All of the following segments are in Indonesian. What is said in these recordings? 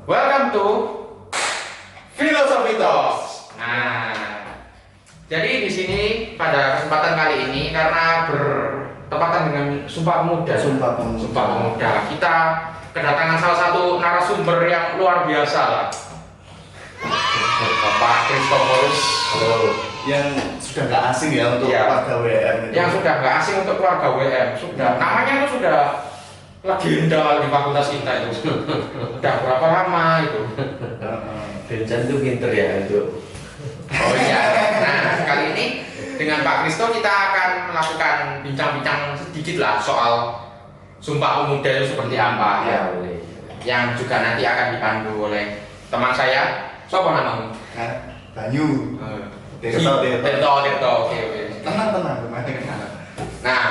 Welcome to Philosophy Talks. Nah, jadi di sini pada kesempatan kali ini karena bertepatan dengan Sumpah Pemuda, kita kedatangan salah satu narasumber yang luar biasa lah, Bapak Christophorus. Halo. Yang sudah nggak asing ya untuk keluarga WM itu. Yang sudah nggak asing untuk keluarga WM, sudah namanya itu sudah legenda di fakultas kita itu. Udah berapa lama itu? Vincent itu pinter ya itu. Oh iya. Nah, kali ini dengan Pak Kristo kita akan melakukan bincang-bincang sedikit lah soal Sumpah Pemuda itu seperti apa ya. Yang juga nanti akan dipandu oleh teman saya. Siapa namamu? Banyu. Tirto. Oke. Tenang kemarin. Nah,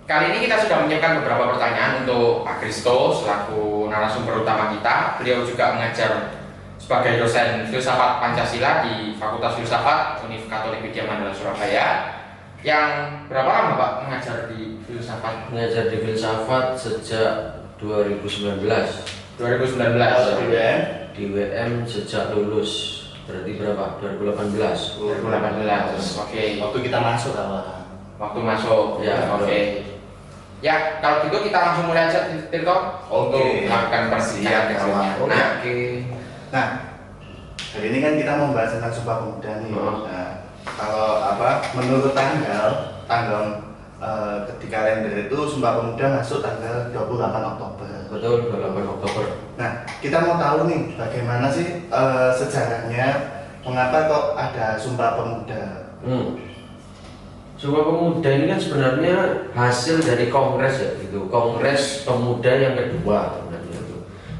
kali ini kita sudah menyiapkan beberapa pertanyaan untuk Pak Kristo selaku narasumber utama kita. Beliau juga mengajar sebagai dosen filsafat Pancasila di Fakultas Filsafat Univ Katolik Widya Mandala Surabaya. Yang berapa lama Pak mengajar di filsafat? Mengajar di filsafat sejak 2019. 2019. Di WM sejak lulus. Berarti berapa? 2018. 2018. Oke. Waktu kita masuk awal. Waktu masuk. Ya, oke. Ya, kalau gitu kita langsung mulai aja Tirto untuk melakukan perbincangan. Nah, hari ini kan kita membahas tentang Sumpah Pemuda nih. Nah, kalau menurut tanggal di kalender itu Sumpah Pemuda masuk tanggal 28 Oktober. Betul, 28 Oktober. Nah, kita mau tahu nih bagaimana sih sejarahnya, mengapa kok ada Sumpah Pemuda? Sumpah Pemuda ini kan sebenarnya hasil dari kongres ya, gitu. Kongres Pemuda yang kedua sebenarnya itu.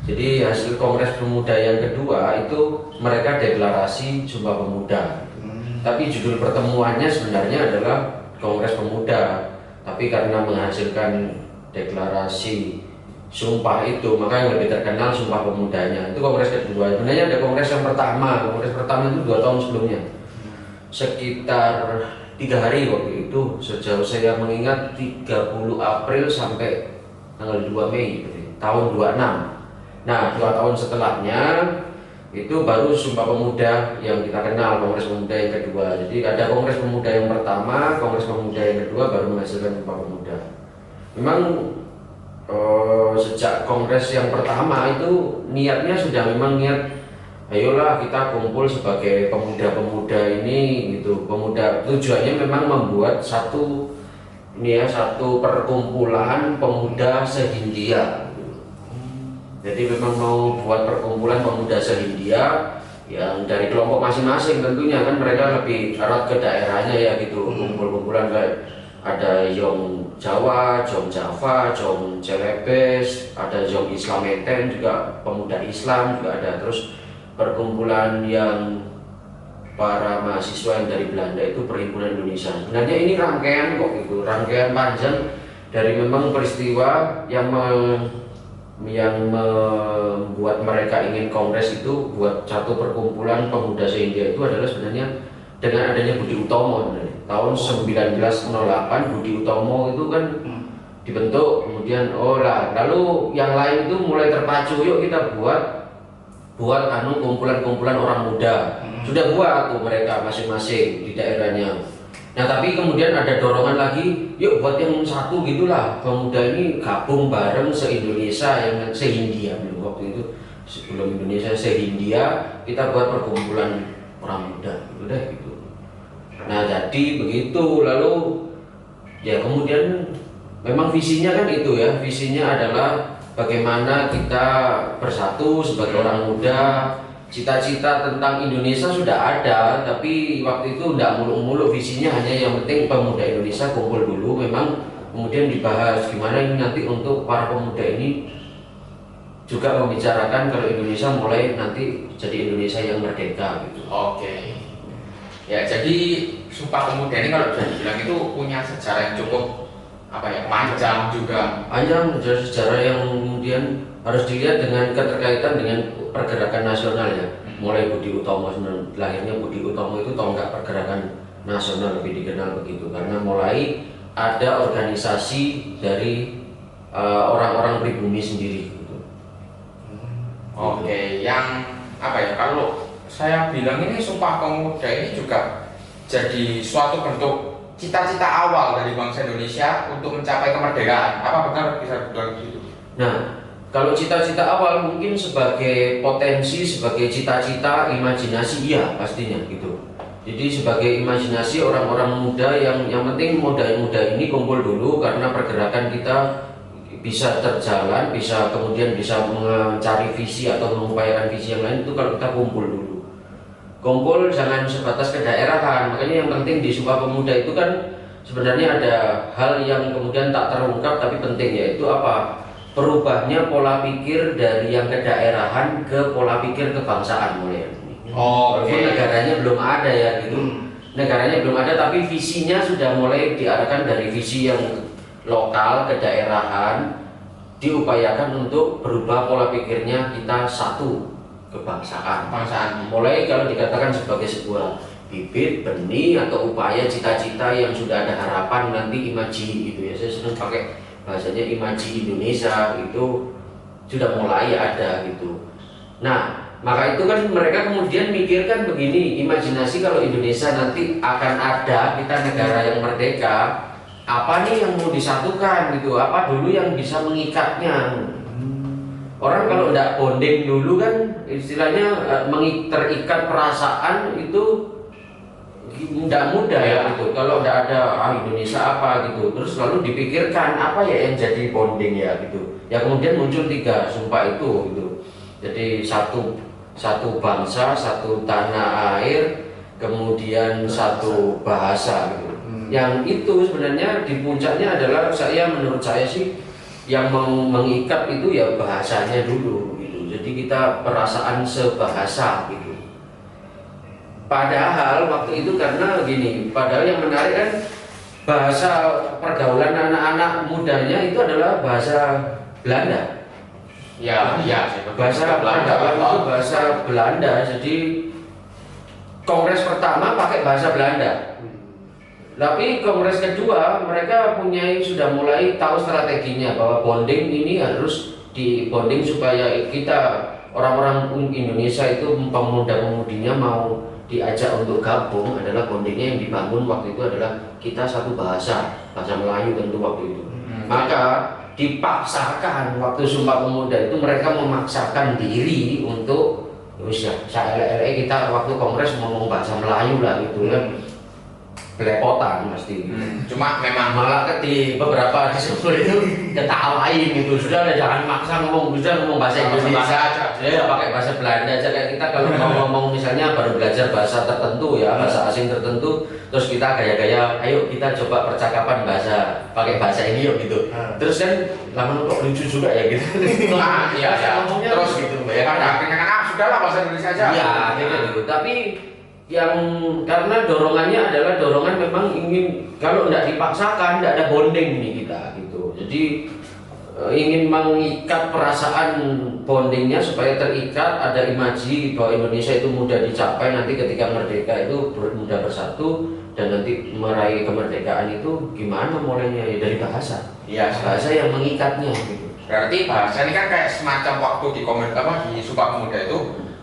Jadi hasil Kongres Pemuda yang kedua itu mereka deklarasi Sumpah Pemuda. Tapi judul pertemuannya sebenarnya adalah Kongres Pemuda. Tapi karena menghasilkan deklarasi Sumpah itu, maka yang lebih terkenal Sumpah Pemudanya. Itu Kongres kedua. Sebenarnya ada Kongres yang pertama. Kongres pertama itu 2 tahun sebelumnya. Sekitar 3 hari waktu itu, sejauh saya mengingat 30 April sampai tanggal 2 Mei tahun 26. Nah, 2 tahun setelahnya itu baru Sumpah Pemuda yang kita kenal, Kongres Pemuda yang kedua. Jadi ada Kongres Pemuda yang pertama, Kongres Pemuda yang kedua baru menghasilkan Sumpah Pemuda. Memang sejak Kongres yang pertama itu niatnya sudah memang niat, ayolah kita kumpul sebagai pemuda-pemuda ini gitu. Pemuda tujuannya memang membuat satu perkumpulan pemuda se-Hindia. Jadi memang mau buat perkumpulan pemuda se-Hindia yang dari kelompok masing-masing tentunya kan mereka lebih erat ke daerahnya ya gitu. Kumpul-kumpulan kayak ada Yong Jawa, Jom Java, Jom Celebes, ada Jom Islameten juga pemuda Islam juga ada. Terus perkumpulan yang para mahasiswa yang dari Belanda itu Perhimpunan Indonesia. Sebenarnya ini rangkaian kok gitu, rangkaian panjang dari memang peristiwa yang membuat mereka ingin kongres itu buat satu perkumpulan pemuda se-India itu adalah sebenarnya dengan adanya Budi Utomo tahun 1908. Budi Utomo itu kan dibentuk, kemudian lalu yang lain itu mulai terpacu, yuk kita buat kumpulan-kumpulan orang muda. Sudah buat tuh mereka masing-masing di daerahnya. Nah tapi kemudian ada dorongan lagi, yuk buat yang satu gitulah, pemuda ini gabung bareng se-Indonesia yang se-Hindia waktu itu, sebelum Indonesia se-Hindia kita buat perkumpulan orang muda udah gitu. Nah jadi begitu, lalu ya kemudian memang visinya kan itu ya, visinya adalah bagaimana kita bersatu sebagai orang muda. Cita-cita tentang Indonesia sudah ada, tapi waktu itu tidak muluk-muluk, visinya hanya yang penting pemuda Indonesia kumpul dulu. Memang kemudian dibahas gimana ini nanti untuk para pemuda ini juga membicarakan kalau Indonesia mulai nanti jadi Indonesia yang merdeka gitu. Oke. Ya, jadi Sumpah Pemuda ini kalau bisa dibilang itu punya sejarah yang cukup panjang juga. Panjang sejarah yang kemudian harus dilihat dengan keterkaitan dengan pergerakan nasional ya. Mulai Budi Utomo, lahirnya Budi Utomo itu tonggak pergerakan nasional lebih dikenal begitu, karena mulai ada organisasi dari orang-orang pribumi sendiri gitu. Oke, yang apa ya? Kalau saya bilang ini Sumpah Pemuda ini juga jadi suatu bentuk cita-cita awal dari bangsa Indonesia untuk mencapai kemerdekaan. Apa benar bisa dibilang gitu? Nah, kalau cita-cita awal mungkin sebagai potensi, sebagai cita-cita, imajinasi, iya pastinya gitu. Jadi sebagai imajinasi orang-orang muda yang penting muda-muda ini kumpul dulu karena pergerakan kita bisa terjalan, bisa kemudian bisa mencari visi atau mengupayakan visi yang lain itu kalau kita kumpul dulu. Kumpul jangan sebatas ke daerahan, makanya yang penting di Sumpah Pemuda itu kan sebenarnya ada hal yang kemudian tak terungkap tapi penting, yaitu apa? Perubahnya pola pikir dari yang kedaerahan ke pola pikir kebangsaan mulai. Walaupun negaranya belum ada ya gitu, negaranya belum ada tapi visinya sudah mulai diarahkan dari visi yang lokal kedaerahan, diupayakan untuk berubah pola pikirnya kita satu kebangsaan. Mulai kalau dikatakan sebagai sebuah bibit, benih atau upaya cita-cita yang sudah ada harapan nanti imaji gitu ya. Saya senang pakai bahasanya imaji Indonesia itu sudah mulai ada gitu. Nah, maka itu kan mereka kemudian mikirkan begini, imajinasi kalau Indonesia nanti akan ada, kita negara yang merdeka, apa nih yang mau disatukan gitu, apa dulu yang bisa mengikatnya. Orang kalau tidak bonding dulu kan istilahnya terikat perasaan itu tidak mudah ya gitu. Kalau tidak ada Indonesia apa gitu, terus lalu dipikirkan apa ya yang jadi bonding ya gitu. Ya kemudian muncul 3 sumpah itu gitu. Jadi satu bangsa, satu tanah air, kemudian satu bahasa gitu. Yang itu sebenarnya di puncaknya adalah menurut saya sih yang mengikat itu ya bahasanya dulu gitu. Jadi kita perasaan sebahasa gitu. Padahal waktu itu karena gini, padahal yang menarik kan bahasa pergaulan anak-anak mudanya itu adalah bahasa Belanda. Ya, Bahasa pergaulan itu bahasa Belanda. Jadi kongres pertama pakai bahasa Belanda. Tapi kongres kedua mereka sudah mulai tahu strateginya bahwa bonding ini harus di bonding supaya kita orang-orang Indonesia itu pemuda-pemudinya mau diajak untuk gabung adalah bondingnya yang dibangun waktu itu adalah kita satu bahasa Melayu tentu waktu itu. Maka dipaksakan waktu Sumpah Pemuda itu mereka memaksakan diri untuk saya kita waktu kongres ngomong bahasa Melayu lah gitu kan. Belepotan pasti. Cuma memang malah di beberapa di sekolah itu ketawain gitu. Sudah jangan maksa ngomong bahasa Indonesia aja. Ya pakai bahasa Belanda aja kayak kita kalau mau ngomong misalnya baru belajar bahasa tertentu ya, bahasa asing tertentu, terus kita gaya-gaya ayo kita coba percakapan pakai bahasa ini yuk gitu. Terus kan lama kok lucu juga ya gitu. Iya. Terus gitu ya kan akhirnya kan sudahlah bahasa Indonesia aja. Iya, gitu. Tapi yang karena dorongannya adalah dorongan memang ingin kalau tidak dipaksakan tidak ada bonding nih kita gitu. Jadi ingin mengikat perasaan bondingnya supaya terikat, ada imaji bahwa Indonesia itu mudah dicapai nanti ketika merdeka itu mudah bersatu dan nanti meraih kemerdekaan itu gimana mulainya ya dari bahasa. Iya, bahasa yang mengikatnya gitu. Berarti bahasa ini kan kayak semacam waktu di Sumpah Pemuda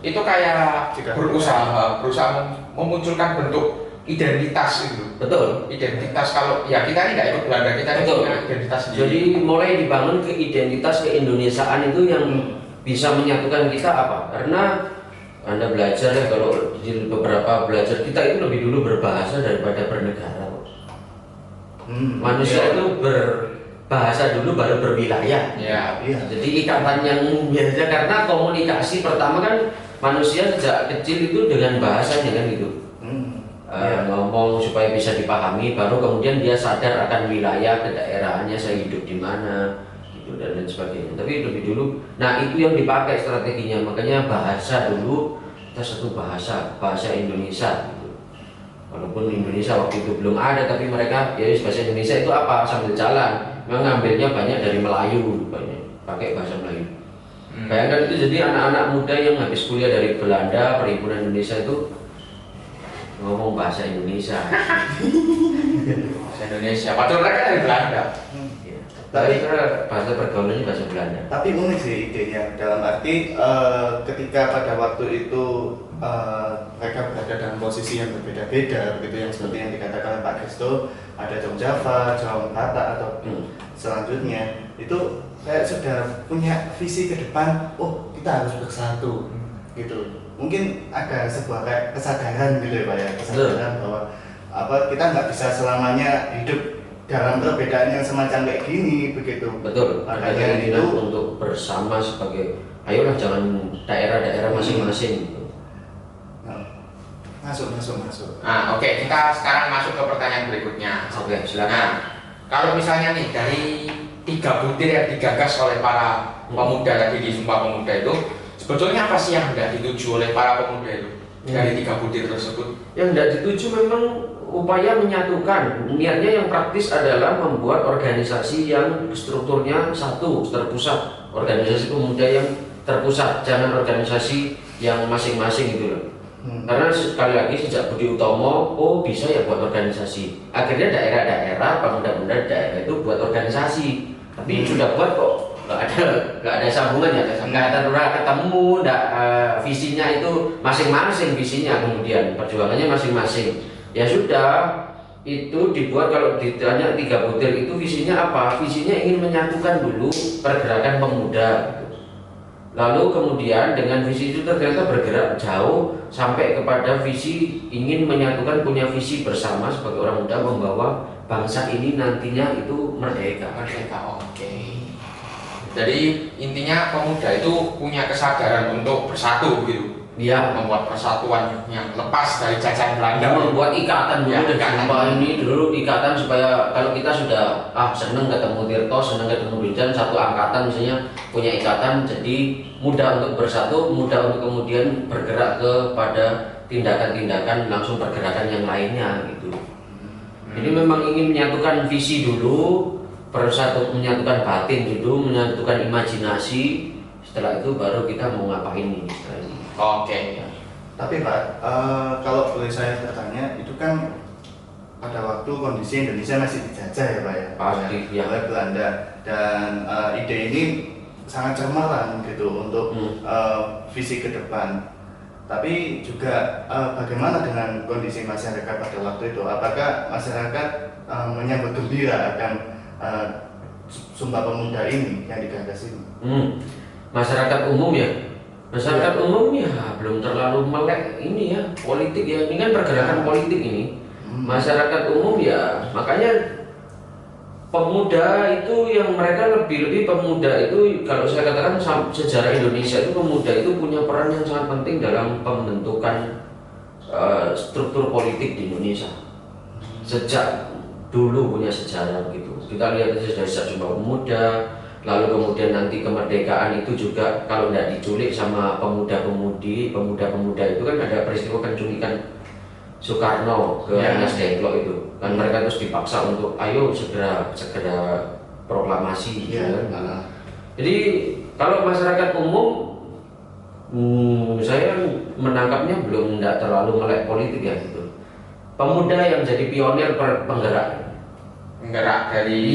itu kayak berusaha memunculkan bentuk identitas itu. Betul. Identitas kalau ya kita ini nggak ikut Belanda, kita ini punya identitas sendiri. Jadi mulai dibangun ke identitas keindonesiaan itu yang bisa menyatukan kita apa? Karena Anda belajar ya kalau di beberapa belajar kita itu lebih dulu berbahasa daripada bernegara. Manusia itu berbahasa dulu baru berwilayah. Iya. Jadi ikatan yang biasa karena komunikasi pertama kan manusia sejak kecil itu dengan bahasanya kan gitu. Ngomong supaya bisa dipahami, baru kemudian dia sadar akan wilayah kedaerahannya, saya hidup di mana gitu dan lain sebagainya. Tapi lebih dulu, nah itu yang dipakai strateginya, makanya bahasa dulu kita satu bahasa Indonesia gitu. Walaupun Indonesia waktu itu belum ada, tapi mereka ya bahasa Indonesia itu apa sambil jalan, mengambilnya banyak dari Melayu, banyak pakai bahasa Melayu. Bayangkan itu, jadi anak-anak muda yang habis kuliah dari Belanda, Perhimpunan Indonesia itu ngomong bahasa Indonesia. Bahasa Indonesia, padahal mereka dari Belanda. Tapi bahasa pergaulannya bahasa Belanda. Tapi unik sih idenya, dalam arti ketika pada waktu itu mereka berada dalam posisi yang berbeda-beda, begitu yang seperti yang dikatakan Pak Kristo, ada Jom Java, Jom Kata atau selanjutnya itu kayak sudah punya visi ke depan. Oh, kita harus bersatu, gitu. Mungkin ada sebuah kayak kesadaran gitu ya Pak ya, kesadaran bahwa kita nggak bisa selamanya hidup dalam perbedaan yang semacam kayak gini, begitu. Betul. Makanya itu untuk bersama sebagai, ayolah jangan daerah-daerah masing-masing. Gitu. Masuk. Nah, oke, kita sekarang masuk ke pertanyaan berikutnya. Oke, silakan. Nah, kalau misalnya nih dari 3 butir yang digagas oleh para pemuda tadi di Sumpah Pemuda itu, sebetulnya apa sih yang hendak dituju oleh para pemuda itu dari 3 butir tersebut? Yang hendak dituju memang upaya menyatukan. Niatnya yang praktis adalah membuat organisasi yang strukturnya satu, terpusat. Organisasi pemuda yang terpusat, jangan organisasi yang masing-masing gitu loh. Karena sekali lagi sejak Budi Utomo, oh bisa ya buat organisasi. Akhirnya daerah-daerah, pemuda-pemuda daerah itu buat organisasi. Tapi sudah buat kok nggak ada sambungannya, nggak ada ketemu, visinya itu masing-masing visinya, kemudian perjuangannya masing-masing. Ya sudah, itu dibuat. Kalau ditanya 3 butir itu visinya apa? Visinya ingin menyatukan dulu pergerakan pemuda. Lalu kemudian dengan visi itu ternyata bergerak jauh sampai kepada visi ingin menyatukan, punya visi bersama sebagai orang muda membawa bangsa ini nantinya itu merdeka. Oke. Jadi intinya pemuda itu punya kesadaran untuk bersatu gitu. Dia membuat persatuan yang lepas dari jajahan Belanda. Membuat ikatan dulu, ya, ikatan ini dulu ikatan supaya kalau kita sudah seneng ketemu Tirto, seneng ketemu Binjan, satu angkatan misalnya punya ikatan, jadi mudah untuk bersatu, mudah untuk kemudian bergerak kepada tindakan-tindakan langsung pergerakan yang lainnya gitu. Jadi memang ingin menyatukan visi dulu, persatu, menyatukan batin dulu, menyatukan imajinasi. Setelah itu baru kita mau ngapain ini. Oke. Tapi Pak, kalau boleh saya bertanya, itu kan pada waktu kondisi Indonesia masih dijajah ya Pak ya? Pasti, ya. Oleh Belanda. Dan ide ini sangat cemerlang gitu untuk visi ke depan. Tapi juga bagaimana dengan kondisi masyarakat pada waktu itu? Apakah masyarakat menyambut gembira akan Sumpah Pemuda ini yang digagas ini? Masyarakat umum ya? Masyarakat umum ya belum terlalu melek ini ya, politik ya, ini kan pergerakan politik ini. Masyarakat umum ya, makanya pemuda itu yang mereka lebih pemuda itu, kalau saya katakan sejarah Indonesia itu pemuda itu punya peran yang sangat penting dalam pembentukan struktur politik di Indonesia. Sejak dulu punya sejarah gitu. Kita lihat dari sejak Sumpah Pemuda. Lalu kemudian nanti kemerdekaan itu juga kalau tidak diculik sama pemuda-pemuda itu kan ada peristiwa penculikan Soekarno ke Anas Dengklok itu kan, mereka terus dipaksa untuk ayo segera proklamasi gitu kan. Jadi kalau masyarakat umum saya menangkapnya belum tidak terlalu melek politik ya gitu. Pemuda yang jadi pionir penggerak dari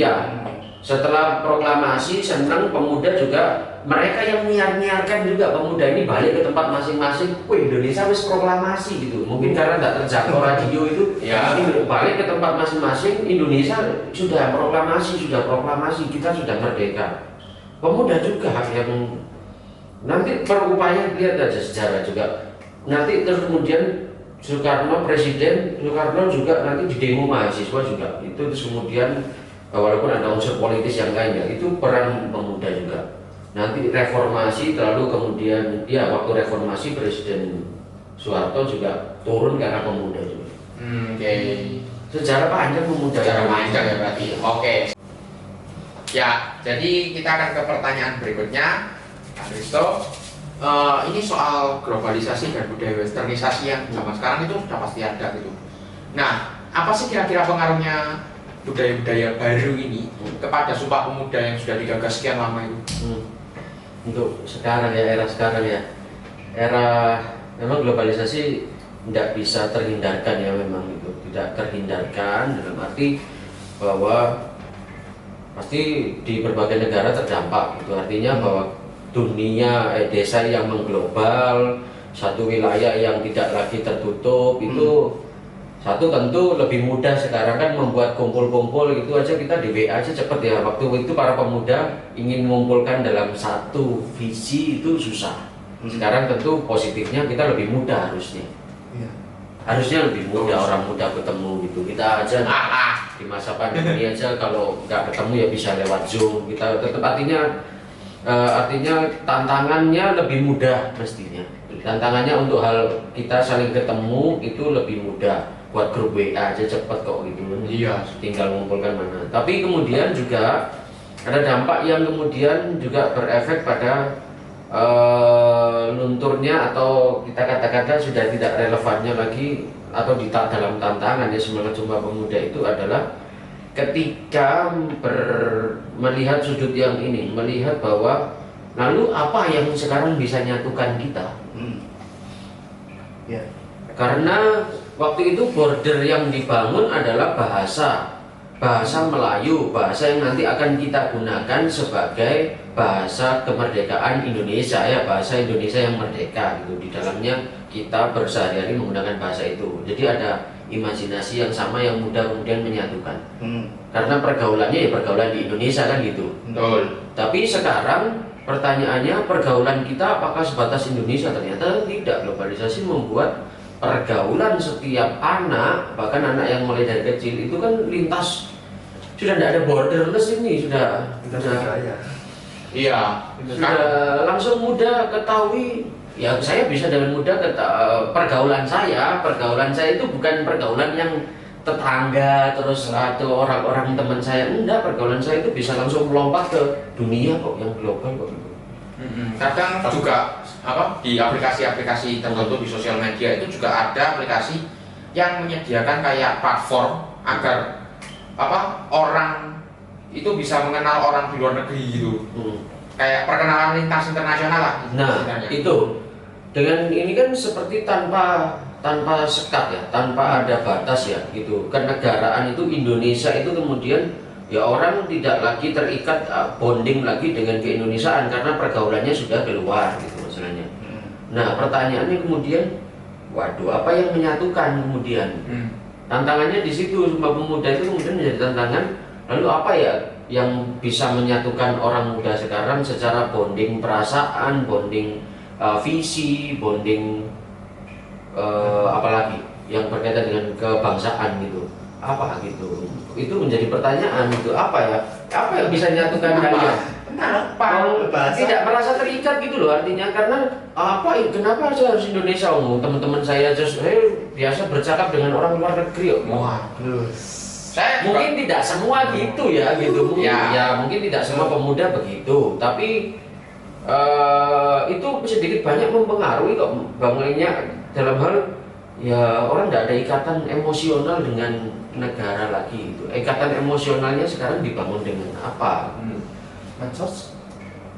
setelah proklamasi senang pemuda juga, mereka yang nyiarkan juga pemuda ini balik ke tempat masing-masing. Wih, Indonesia wis proklamasi gitu. Mungkin karena tidak terjangkau radio itu, balik ke tempat masing-masing. Indonesia sudah proklamasi, kita sudah merdeka. Pemuda juga yang nanti berupaya, lihat aja sejarah juga. Nanti terus kemudian Presiden Soekarno juga nanti di demo mahasiswa juga itu, terus kemudian walaupun ada unsur politis yang lainnya, itu peran pemuda juga. Nanti reformasi, lalu kemudian waktu reformasi Presiden Soeharto juga turun karena pemuda juga. Sejarah panjang pemuda. Sejarah panjang ya berarti. Oke. Ya, jadi kita akan ke pertanyaan berikutnya, Pak Kristo. Ini soal globalisasi dan budaya westernisasi yang zaman sekarang itu sudah pasti ada gitu. Nah, apa sih kira-kira pengaruhnya budaya-budaya baru ini kepada Sumpah Pemuda yang sudah digagas sekian lama itu? Untuk sekarang ya, era sekarang ya, memang globalisasi tidak bisa terhindarkan ya, memang itu tidak terhindarkan dalam arti bahwa pasti di berbagai negara terdampak gitu. Artinya bahwa dunia desa yang mengglobal, satu wilayah yang tidak lagi tertutup itu satu tentu lebih mudah sekarang kan membuat kumpul-kumpul itu aja kita di WA aja cepet ya. Waktu itu para pemuda ingin mengumpulkan dalam satu visi itu susah. Sekarang tentu positifnya kita lebih mudah harusnya. Iya. Harusnya lebih mudah orang muda ketemu gitu. Kita aja di masa pandemi aja kalau nggak ketemu ya bisa lewat Zoom. Kita tetap artinya tantangannya lebih mudah mestinya. Tantangannya untuk hal kita saling ketemu itu lebih mudah. Buat grup WA aja cepet kok gitu. Iya. Tinggal mengumpulkan mana. Tapi kemudian juga ada dampak yang kemudian juga berefek pada lunturnya atau kita kata-kata sudah tidak relevannya lagi atau dalam tantangan ya semangat Sumpah Pemuda itu adalah ketika melihat sudut yang ini, melihat bahwa lalu apa yang sekarang bisa nyatukan kita? Ya. Karena waktu itu border yang dibangun adalah bahasa Melayu, bahasa yang nanti akan kita gunakan sebagai bahasa kemerdekaan Indonesia ya, bahasa Indonesia yang merdeka gitu. Di dalamnya kita bersehari-hari menggunakan bahasa itu. Jadi ada imajinasi yang sama yang mudah kemudian menyatukan. Karena pergaulannya ya pergaulan di Indonesia kan gitu. Betul. Tapi sekarang pertanyaannya pergaulan kita apakah sebatas Indonesia? Ternyata tidak. Globalisasi membuat pergaulan setiap anak, bahkan anak yang mulai dari kecil itu kan lintas, sudah tidak ada borderless ini, sudah Iya. langsung mudah ketahui. Ya saya bisa dengan mudah pergaulan saya itu bukan pergaulan yang tetangga terus atau orang-orang teman saya, enggak, pergaulan saya itu bisa langsung melompat ke dunia kok, yang global kok. Kadang juga di aplikasi-aplikasi tertentu di sosial media itu juga ada aplikasi yang menyediakan kayak platform agar orang itu bisa mengenal orang di luar negeri gitu. Kayak perkenalan lintas internasional lah. Nah, itu dengan ini kan seperti tanpa sekat ya, tanpa ada batas ya gitu. Kenegaraan itu Indonesia itu kemudian ya orang tidak lagi terikat bonding lagi dengan keindonesiaan karena pergaulannya sudah keluar gitu masalahnya. Nah pertanyaannya kemudian, waduh apa yang menyatukan kemudian? Tantangannya di situ. Sumpah Pemuda itu kemudian menjadi tantangan. Lalu apa ya yang bisa menyatukan orang muda sekarang secara bonding perasaan, bonding visi, bonding apalagi yang berkaitan dengan kebangsaan gitu? Apa gitu? Itu menjadi pertanyaan gitu. Apa yang bisa menyatukan kalian? Tidak merasa terikat gitu loh artinya, karena kenapa saya harus Indonesia? Teman-teman saya biasa bercakap dengan orang luar negeri. Saya mungkin tidak semua gitu ya gitu. Mungkin tidak semua pemuda begitu, tapi itu sedikit banyak mempengaruhi kok bangunnya dalam hal ya orang tidak ada ikatan emosional dengan negara lagi itu. Ikatan emosionalnya sekarang dibangun dengan apa? Medsos?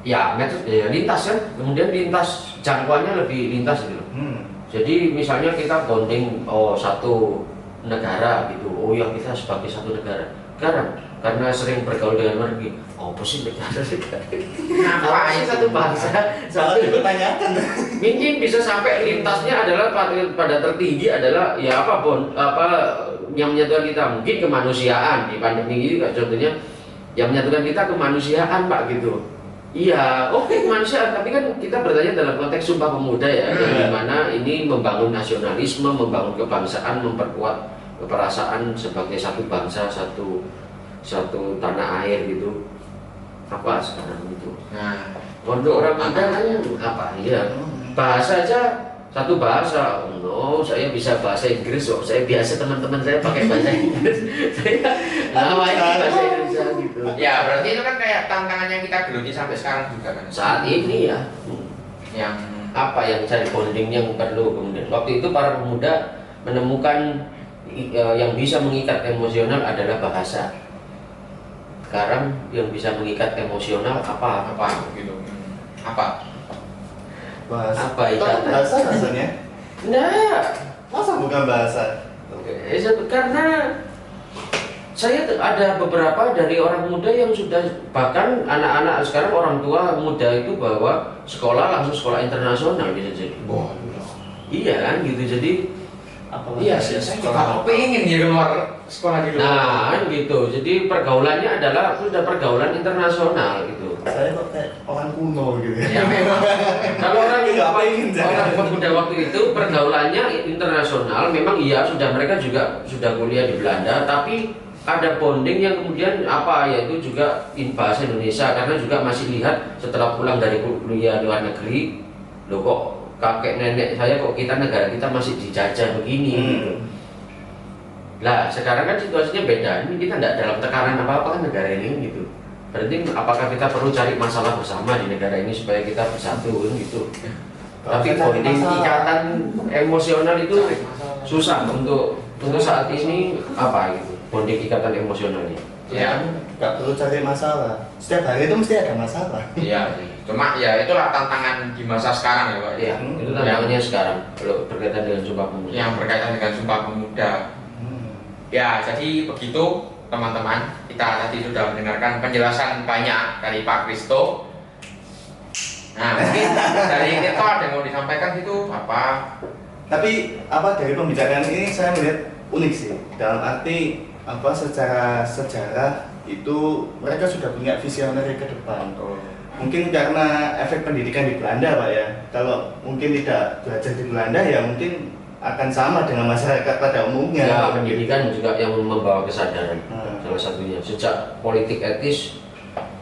Ya, medsos ya, lintas kan. Kemudian lintas jangkauannya lebih lintas gitu. Jadi misalnya kita bonding satu negara gitu. Oh ya kita sebagai satu negara. Sekarang karena sering bergaul dengan luar negeri. Apa sih negara? Apa sih satu bangsa? Salah dipertanyakan. Mungkin bisa sampai lintasnya adalah pada tertinggi adalah ya yang menyatukan kita mungkin kemanusiaan di pandemi ini contohnya yang menyatukan kita kemanusiaan Pak gitu. Iya, oke kemanusiaan, tapi kan kita bertanya dalam konteks Sumpah Pemuda ya, yang dimana ini membangun nasionalisme, membangun kebangsaan, memperkuat keperasaan sebagai satu bangsa, satu tanah air gitu. Apa sekarang itu? Nah, untuk orang muda kan apa ya? Bahasa aja satu bahasa. Saya bisa bahasa Inggris kok. Saya biasa teman-teman saya pakai bahasa Inggris. Saya bahasa Indonesia gitu. Ya, berarti itu kan kayak tantangan yang kita geluti sampai sekarang juga kan. Saat ini ya. Yang apa yang cari bonding yang perlu kemudian. Waktu itu para pemuda menemukan yang bisa mengikat emosional adalah bahasa. Sekarang yang bisa mengikat emosional apa gitu. Apa? Bahasa. Apa Itu ikatan? bahasa rasanya? Nah, Masa bukan bahasa? karena saya ada beberapa dari orang muda yang sudah, bahkan anak-anak sekarang orang tua muda itu bawa sekolah langsung sekolah internasional bisa jadi. Wah, Iya kan gitu, jadi iya sih, saya juga pengen di luar sekolah di luar. nah kan gitu, jadi pergaulannya adalah sudah pergaulan internasional gitu. Saya kok kayak orang kuno gitu. Ya, memang. Kalau orang Nggak pengen, orang jangan. pemuda waktu itu pergaulannya internasional, memang iya sudah, mereka juga sudah kuliah di Belanda, tapi ada bonding yang kemudian apa, yaitu juga bahasa Indonesia, karena juga masih lihat setelah pulang dari kuliah luar negeri, loh kok kakek nenek saya, kok kita negara kita masih dijajah begini gitu. Lah sekarang kan situasinya beda, ini kita tidak dalam tekanan apa-apa kan negara ini gitu. Berarti apakah kita perlu cari masalah bersama di negara ini supaya kita bersatu kan gitu. Tapi bonding ikatan emosional itu susah untuk saat ini apa gitu. Bonding ikatan emosionalnya. Ya, Nggak perlu cari masalah. Setiap hari itu mesti ada masalah. iya sih. Cuma ya itulah tantangan di masa sekarang ya Pak. Iya, itu tantangannya sekarang kalau berkaitan dengan Sumpah Pemuda. Yang berkaitan dengan Sumpah Pemuda. Ya, jadi begitu teman-teman. Kita tadi sudah mendengarkan penjelasan banyak dari Pak Kristo. Nah, mungkin dari Tirto ada yang mau disampaikan gitu apa? Tapi apa dari pembicaraan ini saya melihat unik sih. Dalam arti apa, secara sejarah itu mereka sudah punya visioner ke depan. Mungkin karena efek pendidikan di Belanda Pak ya. Kalau mungkin tidak belajar di Belanda ya mungkin akan sama dengan masyarakat pada umumnya. Ya, pendidikan juga yang membawa kesadaran. Hmm. Salah satunya sejak politik etis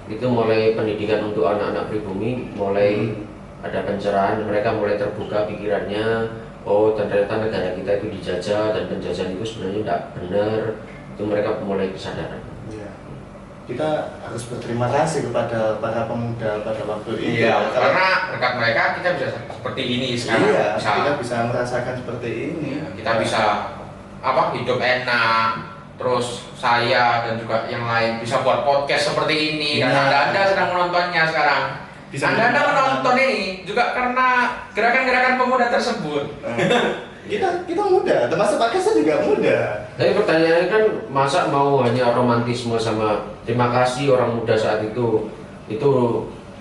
itu mulai pendidikan untuk anak-anak pribumi, mulai ada pencerahan, mereka mulai terbuka pikirannya. Oh, ternyata negara kita itu dijajah dan penjajahan itu sebenarnya tidak benar. Itu mereka mulai kesadaran. Iya. Kita harus berterima kasih kepada para pemuda pada waktu itu. Iya, karena berkat mereka kita bisa seperti ini sekarang. Iya, Bisa, kita bisa merasakan seperti ini. ya, kita bisa apa hidup enak. Terus saya dan juga yang lain bisa buat podcast seperti ini. Dan Iya. Anda sedang menontonnya sekarang. Bisa Anda menonton. menonton ini juga karena gerakan-gerakan pemuda tersebut. Kita muda, termasuk Pak Kesa juga muda. Tapi pertanyaannya kan, masa mau hanya romantisme sama terima kasih orang muda saat itu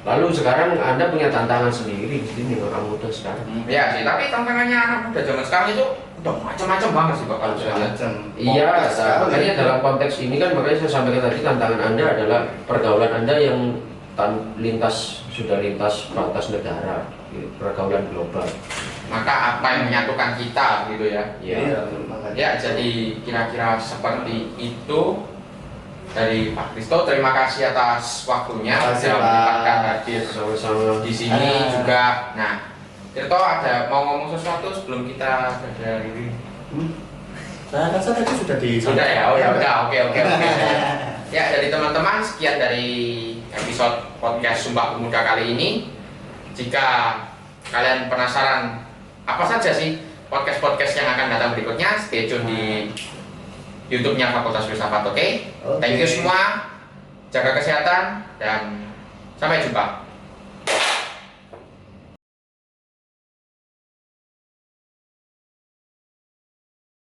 lalu sekarang Anda punya tantangan sendiri di sini orang muda sekarang. Ya sih, tapi tantangannya anak muda zaman sekarang itu udah macam-macam banget sih Pak kalau saya lihat. Macam. Iya, sekali. makanya dalam konteks ini kan makanya saya sampaikan tadi tantangan Anda adalah pergaulan Anda yang sudah lintas batas negara, pergaulan global. Maka apa yang menyatukan kita gitu ya? Iya, makanya. Ya, jadi kira-kira seperti itu dari Pak Kristo. Terima kasih atas waktunya Terima kasih, sudah Pak. menyempatkan hadir Sama-sama. di sini juga. Nah, Tirto ada mau ngomong sesuatu sebelum kita dari Nah, kan saya tadi sudah di. Sudah ya, oh ya udah, oke. Ya, dari teman-teman sekian dari episode podcast Sumpah Pemuda kali ini. Jika kalian penasaran apa saja sih podcast-podcast yang akan datang berikutnya, stay tune di YouTube-nya Fakultas Filsafat, oke? Oke. Thank you semua, jaga kesehatan dan sampai jumpa.